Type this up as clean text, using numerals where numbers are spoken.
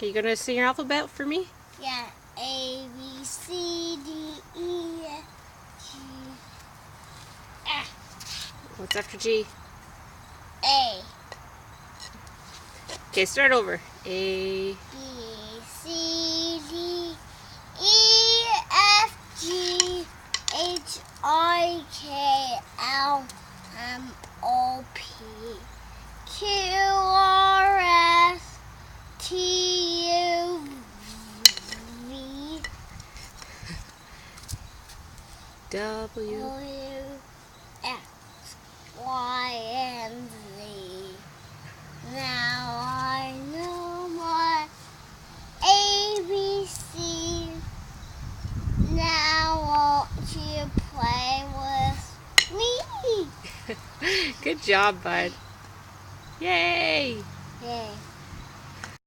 Are you going to sing your alphabet for me? Yeah. A, B, C, D, E, F, G. What's after G? A, Okay, start over. A. B, C, D, E, F, G, H, I, K, L, M, O, P, Q, R, S, T, U, V, W. W, X, Y, and Z. Now I know my ABC. Now won't you play with me? Good job, bud. Yay! Yeah.